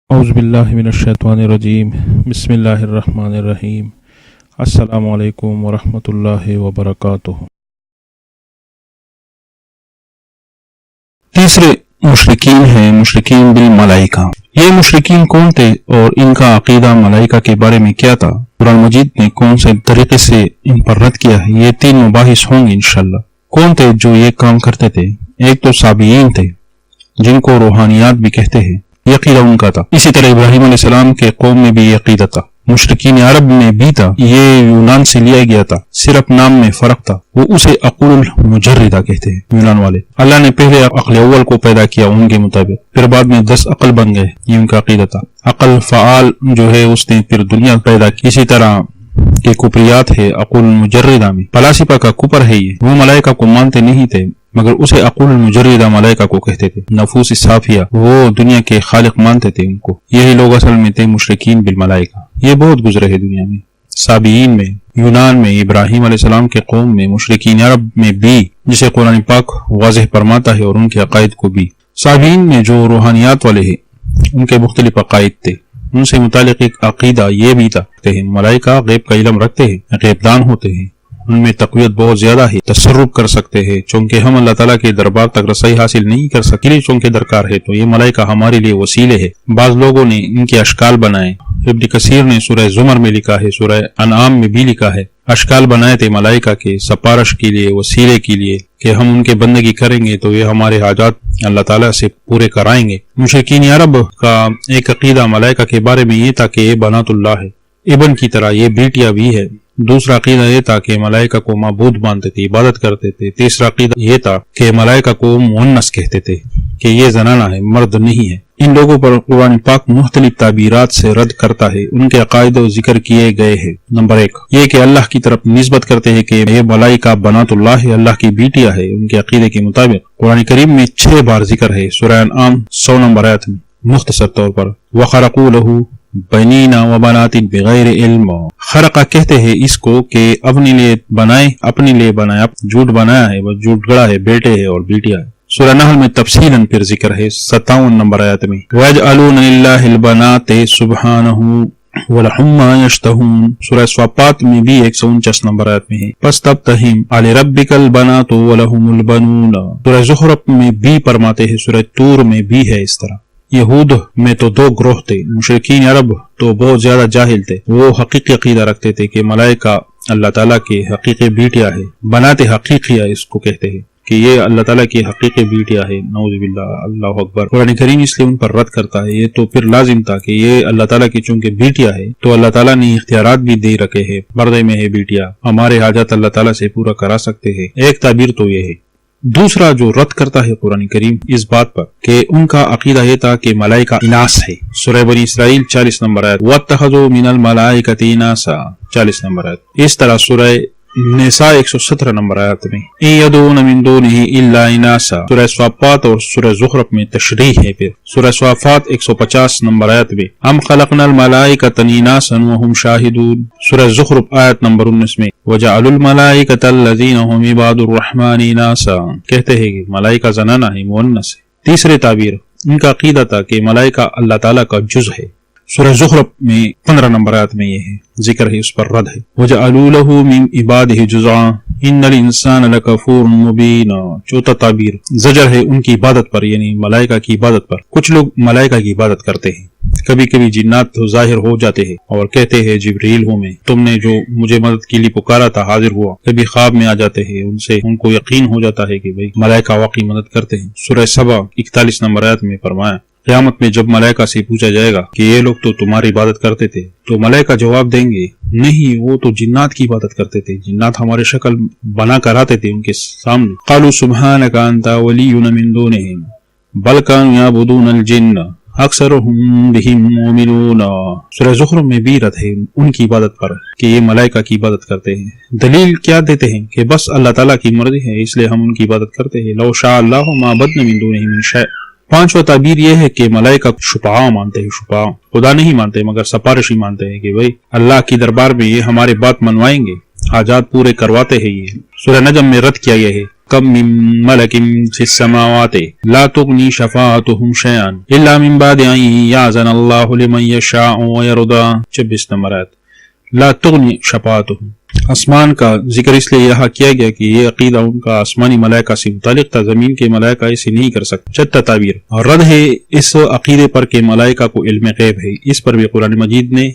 اعوذ باللہ من الشیطان الرجیم بسم اللہ الرحمن الرحیم السلام علیکم ورحمۃ اللہ وبرکاتہ۔ تیسرے مشرکین ہیں مشرکین بالملائکہ۔ یہ مشرکین کون تھے اور ان کا عقیدہ ملائکہ کے بارے میں کیا تھا؟ قرآن مجید نے کون سے طریقے سے ان پر رد کیا ہے؟ یہ تین مباحث ہوں گے انشاءاللہ۔ کون تھے جو یہ کام کرتے تھے؟ ایک تو سابعین تھے جن کو روحانیات بھی کہتے ہیں، یہ عقیدہ ان کا تھا۔ اسی طرح ابراہیم علیہ السلام کے قوم میں بھی یہ عقیدہ تھا، مشرکین عرب میں بھی تھا، یہ یونان سے لیا گیا تھا، صرف نام میں فرق تھا۔ وہ اسے عقول المجردہ کہتے ہیں یونان والے۔ اللہ نے پہلے عقل اول کو پیدا کیا ان کے مطابق، پھر بعد میں 10 عقل بن گئے، یہ ان کا عقیدہ تھا۔ عقل فعال جو ہے اس نے پھر دنیا پیدا کی۔ اسی طرح کے کفریات ہے عقول المجردہ میں، فلاسفہ کا کفر ہے یہ، وہ ملائکہ کو مانتے نہیں تھے مگر اسے عقول المجردہ ملائکہ کو کہتے تھے۔ نفوس صافیہ، وہ دنیا کے خالق مانتے تھے ان کو۔ یہی لوگ اصل میں تھے مشرکین بالملائکہ۔ یہ بہت گزرے ہیں دنیا میں، سابعین میں، یونان میں، ابراہیم علیہ السلام کے قوم میں، مشرکین عرب میں بھی، جسے قرآن پاک واضح فرماتا ہے، اور ان کے عقائد کو بھی۔ سابعین میں جو روحانیات والے ہیں ان کے مختلف عقائد تھے، ان سے متعلق ایک عقیدہ یہ بھی تھا کہ ملائکہ غیب کا علم رکھتے ہیں، غیب دان ہوتے ہیں، ان میں تقویت بہت زیادہ ہے، تصرف کر سکتے ہیں، چونکہ ہم اللہ تعالیٰ کے دربار تک رسائی حاصل نہیں کر سکتے، چونکہ درکار ہے تو یہ ملائکہ ہمارے لیے وسیلے ہے۔ بعض لوگوں نے ان کے اشکال بنائے، ابن کثیر نے سورہ زمر میں لکھا ہے، سورہ انعام میں بھی لکھا ہے، اشکال بنائے تھے ملائکہ کے سفارش کے لیے، وسیلے کے لیے، کہ ہم ان کے بندگی کریں گے تو یہ ہمارے حاجات اللہ تعالیٰ سے پورے کرائیں گے۔ مشرکین عرب کا ایک عقیدہ ملائکہ کے بارے میں یہ تھا کہ یہ بنات اللہ ہے، ابن کی طرح یہ بیٹیاں بھی ہے۔ دوسرا عقیدہ یہ تھا کہ ملائکہ کو معبود مانتے تھے، عبادت کرتے تھے۔ تیسرا عقیدہ یہ تھا کہ ملائکہ کو مؤنث کہتے تھے، کہ یہ زنانہ ہے، مرد نہیں ہے۔ ان لوگوں پر قرآن پاک مختلف تعبیرات سے رد کرتا ہے، ان کے عقائد و ذکر کیے گئے ہیں۔ نمبر 1 یہ کہ اللہ کی طرف نسبت کرتے ہیں کہ یہ ملائکہ بنات اللہ ہے، اللہ کی بیٹیاں ہے۔ ان کے عقیدے کے مطابق قرآن کریم میں 6 بار ذکر ہے، سورہ انعام 100 نمبر آیت میں، مختصر طور پر وَخَرَقُوا لَهُ بنینا و بنات بغیر علم۔ خرقہ کہتے ہیں اس کو کہ اپنے لیے بنائے، جھوٹ بنایا ہے، وہ جھوٹ گڑا ہے، بیٹے ہے اور بیٹیاں ہے۔ سورہ نحل میں تفصیلاً پھر ذکر ہے 57 نمبر آیت میں، وَيَجْعَلُونَ لِلَّهِ الْبَنَاتِ سُبْحَانَهُ وَلَهُم مَّا يَشْتَهُونَ۔ سورہ صافات میں بھی 149 نمبر آیت میں ہے، فَاسْتَفْتِهِمْ عَلِرَبِّكَ الْبَنَاتُ وَلَهُمُ الْبَنُونَ۔ سورہ زخرف میں بھی فرماتے ہیں، سورہ طور میں بھی ہے اس طرح۔ یہود میں تو 2 گروہ تھے، مشرکین عرب تو بہت زیادہ جاہل تھے، وہ حقیقی عقیدہ رکھتے تھے کہ ملائکہ اللہ تعالیٰ کی حقیقی بیٹیاں ہے، بنات حقیقیہ اس کو کہتے ہیں، کہ یہ اللہ تعالیٰ کی حقیقی بیٹیاں ہے۔ نعوذ باللہ، اللہ اکبر۔ قرآن کریم اس لیے ان پر رد کرتا ہے، یہ تو پھر لازم تھا کہ یہ اللہ تعالیٰ کی چونکہ بیٹیاں ہے تو اللہ تعالیٰ نے اختیارات بھی دے رکھے ہیں، پردے میں ہے بیٹیاں، ہمارے حاجات اللہ تعالیٰ سے پورا کرا سکتے ہیں۔ ایک تعبیر تو یہ ہے۔ دوسرا جو رد کرتا ہے قرآن کریم اس بات پر کہ ان کا عقیدہ یہ تھا کہ ملائکہ اناث ہے، سورہ بنی اسرائیل 40 نمبر آیت، وَاتَّخَذُوا مِنَ الْمَلَائِكَةِ إِنَاثًا 40 نمبر آیت۔ اس طرح سورہ نساء 117 نمبر آیت میں إِن يَدْعُونَ مِن دُونِهِ إِلَّا إِنَاثًا۔ سورہ صافات اور سورہ زخرف میں تشریح ہے۔ پھر سورہ صافات 150 نمبر آیت میں أَمْ خَلَقْنَا الْمَلَائِكَةَ إِنَاثًا وَهُمْ شَاهِدُونَ۔ سورہ زخرف آیت نمبر 19 میں وَجَعَلُوا الْمَلَائِكَةَ الَّذِينَ هُمْ عِبَادُ الرَّحْمَنِ إِنَاثًا، کہتے ہیں کہ ملائکہ زنانہ ہے، مؤنث ہے۔ تیسرے تعبیر ان کا عقیدہ تھا کہ ملائکہ اللہ تعالیٰ کا جز ہے، سورہ زخرف میں 15 نمبر آیت میں یہ ہے ذکر ہے، اس پر رد ہے۔ وَجَعَلُوا لَهُ مِنْ عِبَادِهِ جُزْءًا إِنَّ الْإِنسَانَ لَكَفُورٌ مُبِينٌ۔ چوتھا تعبیر زجر ہے ان کی عبادت پر، یعنی ملائکہ کی عبادت پر۔ کچھ لوگ ملائکہ کی عبادت کرتے ہیں، کبھی کبھی جنات تو ظاہر ہو جاتے ہیں اور کہتے ہیں جبریل ہوں میں، تم نے جو مجھے مدد کے لیے پکارا تھا حاضر ہوا۔ کبھی خواب میں آ جاتے ہیں، ان کو یقین ہو جاتا ہے کہ بھئی ملائکہ واقعی مدد کرتے ہیں۔ سورہ سبا 41 نمبر آیت میں فرمایا، قیامت میں جب ملائکہ سے پوچھا جائے گا کہ یہ لوگ تو تمہاری عبادت کرتے تھے، تو ملائکہ جواب دیں گے نہیں، وہ تو جنات کی عبادت کرتے تھے، جنات ہمارے شکل بنا کر آتے تھے ان کے سامنے۔ قالوا سبحانک انت ولینا من دونہم بل كانوا يعبدون الجن اکثرهم بهم مؤمنون۔ سورہ زخرف میں بھی رد ہے ان کی عبادت پر کہ یہ ملائکہ کی عبادت کرتے ہیں۔ دلیل کیا دیتے ہیں کہ بس اللہ تعالیٰ کی مرضی ہے اس لیے ہم ان کی عبادت کرتے ہیں، لو شاء اللہ ما عبدنا من دونہ من شیء۔ پانچواں تعبیر یہ ہے کہ ملائکہ شفعاء مانتے ہیں، شفعاء خدا نہیں مانتے مگر سفارشی مانتے ہیں، کہ بھئی اللہ کی دربار میں یہ ہمارے بات منوائیں گے، حاجات پورے کرواتے ہیں۔ یہ سورہ نجم میں رد کیا گیا ہے، کم من ملک فی السماوات لا تغنی شفاعتهم شیئا الا من بعد ان یاذن اللہ لمن یشاء ویرضی 26 نمبر آیت. لا تغنی شفاعتهم، آسمان کا ذکر اس لیے یہاں کیا گیا کہ یہ عقیدہ ان کا آسمانی ملائکہ سے متعلق تھا، زمین کے ملائکہ اسے نہیں کر سکتے. شتى تعبیر اور رد ہے اس عقیدے پر کہ ملائکہ کو علم غیب ہے. اس پر بھی قرآن مجید نے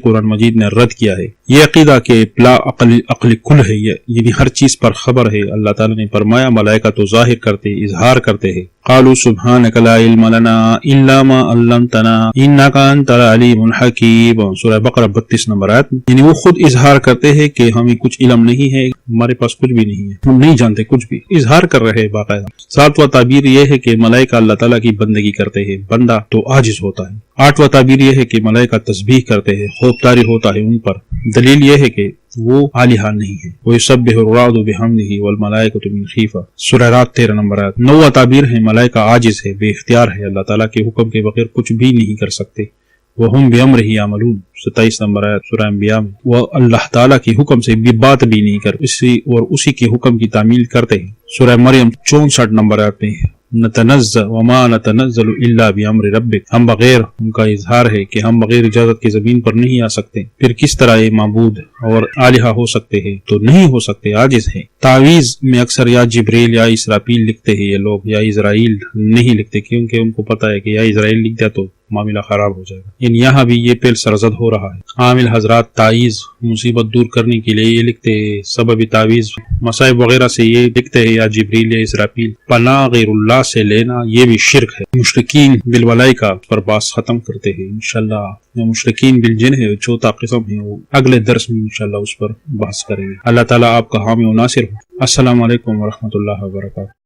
قرآن مجید نے رد کیا ہے. یہ عقیدہ کہ لا عقل کل ہے، یعنی ہر چیز پر خبر ہے. اللہ تعالیٰ نے فرمایا ملائکہ تو ظاہر کرتے، اظہار کرتے ہیں. قالوا سبحانك لا علم لنا الا ما علمتنا انك انت العليم الحكيم، سورہ بقرہ 32 نمبر آیت. یعنی وہ خود اظہار کرتے ہیں کہ ہمیں کچھ علم نہیں ہے، ہمارے پاس کچھ بھی نہیں ہے، ہم نہیں جانتے کچھ بھی. اظہار کر رہے ہیں باقاعدہ. 7واں تعبیر یہ ہے کہ ملائکہ اللہ تعالیٰ کی بندگی کرتے ہیں، بندہ تو عاجز ہوتا ہے. 8واں تعبیر یہ ہے کہ ملائکہ تسبیح کرتے ہیں، خوف طاری ہوتا ہے ان پر. دلیل یہ ہے کہ وہ الہ نہیں ہے. وَيُسَبِّحُ الرَّعْدُ بِحَمْدِهِ وَالْمَلَائِكَةُ مِنْ خِيفَةٍ، سورہ رات 13 نمبر آیت. 9واں تعبیر ہے ملائکہ عاجز ہے، بے اختیار ہے، اللہ تعالیٰ کے حکم کے بغیر کچھ بھی نہیں کر سکتے. وَهُمْ بِأَمْرِهِ يَعْمَلُونَ، 27 نمبر آیت سورہ انبیاء میں. وہ اللہ تعالیٰ کے حکم سے بھی بات بھی نہیں کرتے اور اسی کے حکم کی تعمیل کرتے ہیں. سورہ مریم 64 نمبر آیت میں نتنزل وما نتنزل الا بامر ربک، ہم بغیر، ان کا اظہار ہے کہ ہم بغیر اجازت کے زمین پر نہیں آ سکتے. پھر کس طرح یہ معبود اور الہ ہو سکتے ہیں؟ تو نہیں ہو سکتے، عاجز ہیں. تعویذ میں اکثر یا جبریل یا اسرافیل لکھتے ہیں یہ لوگ، یا اسرائیل نہیں لکھتے، کیونکہ ان کو پتہ ہے کہ یا اسرائیل لکھ دیا تو معاملہ خراب ہو جائے گا. یعنی یہاں بھی یہ پہل سرزد ہو رہا ہے. عامل حضرات تعویذ مصیبت دور کرنے کے لیے یہ لکھتے ہیں، سبب تعویذ مصائب وغیرہ سے یہ لکھتے ہیں یا جبریل یا اسرافیل. پناہ غیر اللہ سے لینا یہ بھی شرک ہے. مشرکین بالملائکہ پر بات ختم کرتے ہیں. انشاءاللہ جو مشرکین بالجن ہے، چوتھا قسم ہے، وہ اگلے درس میں انشاءاللہ اس پر بحث کریں گے. اللہ تعالیٰ آپ کا حامی و ناصر ہو. السلام علیکم ورحمۃ اللہ وبرکاتہ.